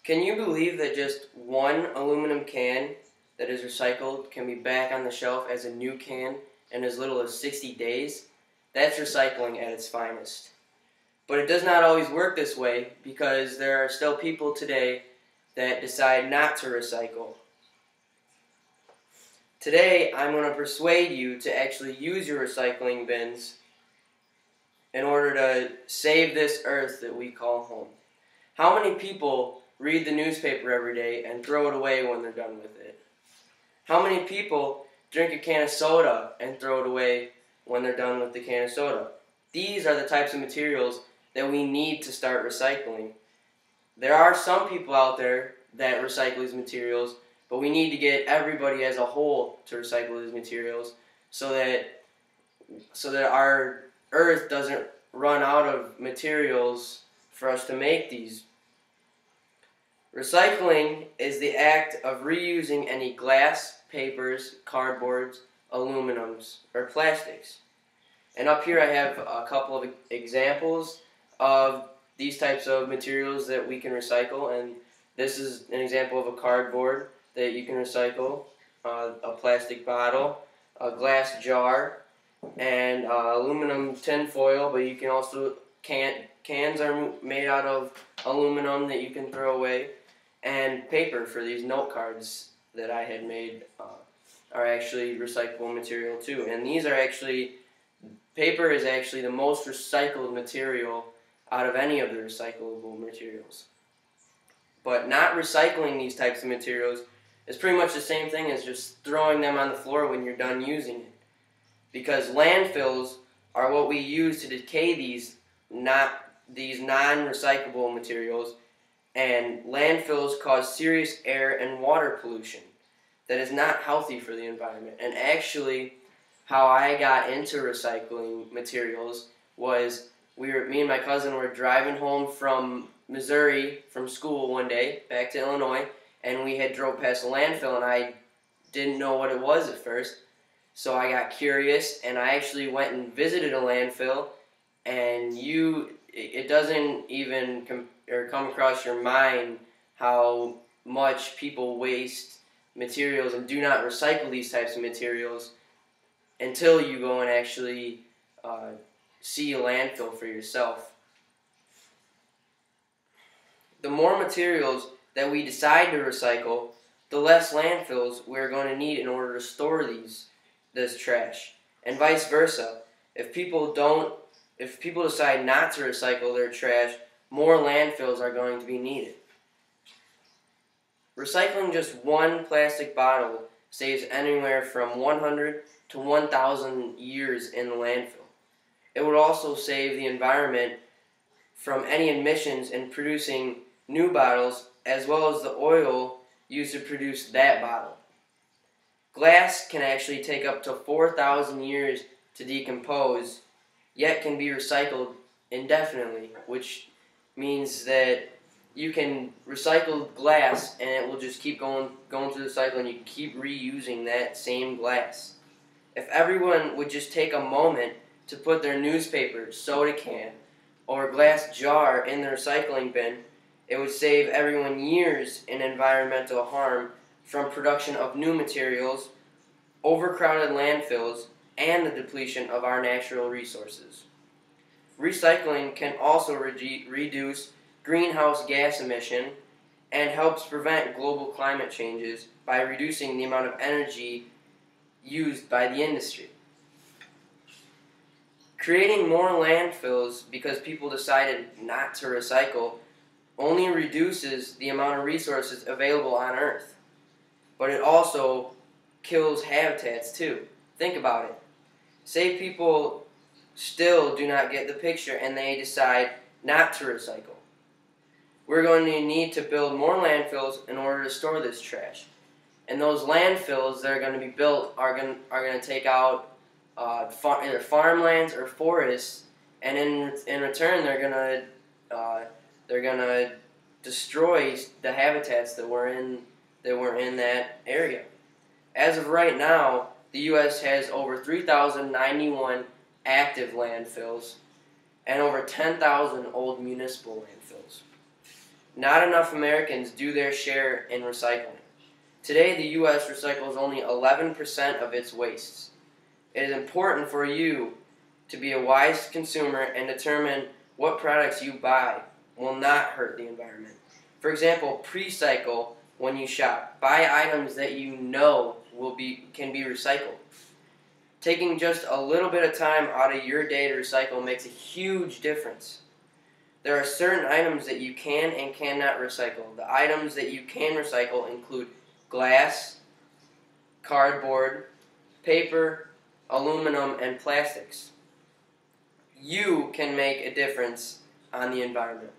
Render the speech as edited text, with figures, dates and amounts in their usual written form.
Can you believe that just one aluminum can that is recycled can be back on the shelf as a new can in as little as 60 days? That's recycling at its finest. But it does not always work this way because there are still people today that decide not to recycle. Today, I'm going to persuade you to actually use your recycling bins in order to save this earth that we call home. How many people read the newspaper every day and throw it away when they're done with it? How many people drink a can of soda and throw it away when they're done with the can of soda? These are the types of materials that we need to start recycling. There are some people out there that recycle these materials, but we need to get everybody as a whole to recycle these materials so that our earth doesn't run out of materials for us to make these. Recycling is the act of reusing any glass, papers, cardboards, aluminums, or plastics. And up here I have a couple of examples of these types of materials that we can recycle, and this is an example of a cardboard that you can recycle, a plastic bottle, a glass jar, and aluminum tin foil, but you can also, cans are made out of aluminum that you can throw away, and paper for these note cards that I had made are actually recyclable material too. And these are actually, paper is actually the most recycled material out of any of the recyclable materials. But not recycling these types of materials is pretty much the same thing as just throwing them on the floor when you're done using it. Because landfills are what we use to decay these non-recyclable materials, and landfills cause serious air and water pollution that is not healthy for the environment. And actually, how I got into recycling materials was me and my cousin were driving home from Missouri from school one day back to Illinois, and we had drove past a landfill, and I didn't know what it was at first. So I got curious, and I actually went and visited a landfill, and it doesn't even come across your mind how much people waste materials and do not recycle these types of materials until you go and actually see a landfill for yourself. The more materials that we decide to recycle, the less landfills we're going to need in order to store this trash, and vice versa. If people decide not to recycle their trash, more landfills are going to be needed. Recycling just one plastic bottle saves anywhere from 100 to 1,000 years in the landfill. It would also save the environment from any emissions in producing new bottles, as well as the oil used to produce that bottle. Glass can actually take up to 4,000 years to decompose, yet can be recycled indefinitely, which means that you can recycle glass and it will just keep going through the cycle, and you can keep reusing that same glass. If everyone would just take a moment to put their newspaper, soda can, or glass jar in the recycling bin, it would save everyone years in environmental harm from production of new materials, overcrowded landfills, and the depletion of our natural resources. Recycling can also reduce greenhouse gas emission and helps prevent global climate changes by reducing the amount of energy used by the industry. Creating more landfills because people decided not to recycle only reduces the amount of resources available on Earth, but it also kills habitats too. Think about it. Say people still do not get the picture and they decide not to recycle. We're going to need to build more landfills in order to store this trash. And those landfills that are going to be built are going to take out either farmlands or forests, and in return they're going to destroy the habitats that were in that area. As of right now, the U.S. has over 3,091 active landfills and over 10,000 old municipal landfills. not enough Americans do their share in recycling. Today, the U.S. recycles only 11% of its wastes. It is important for you to be a wise consumer and determine what products you buy will not hurt the environment. For example, pre-cycle when you shop. Buy items that you know can be recycled. Taking just a little bit of time out of your day to recycle makes a huge difference. There are certain items that you can and cannot recycle. The items that you can recycle include glass, cardboard, paper, aluminum, and plastics. You can make a difference on the environment.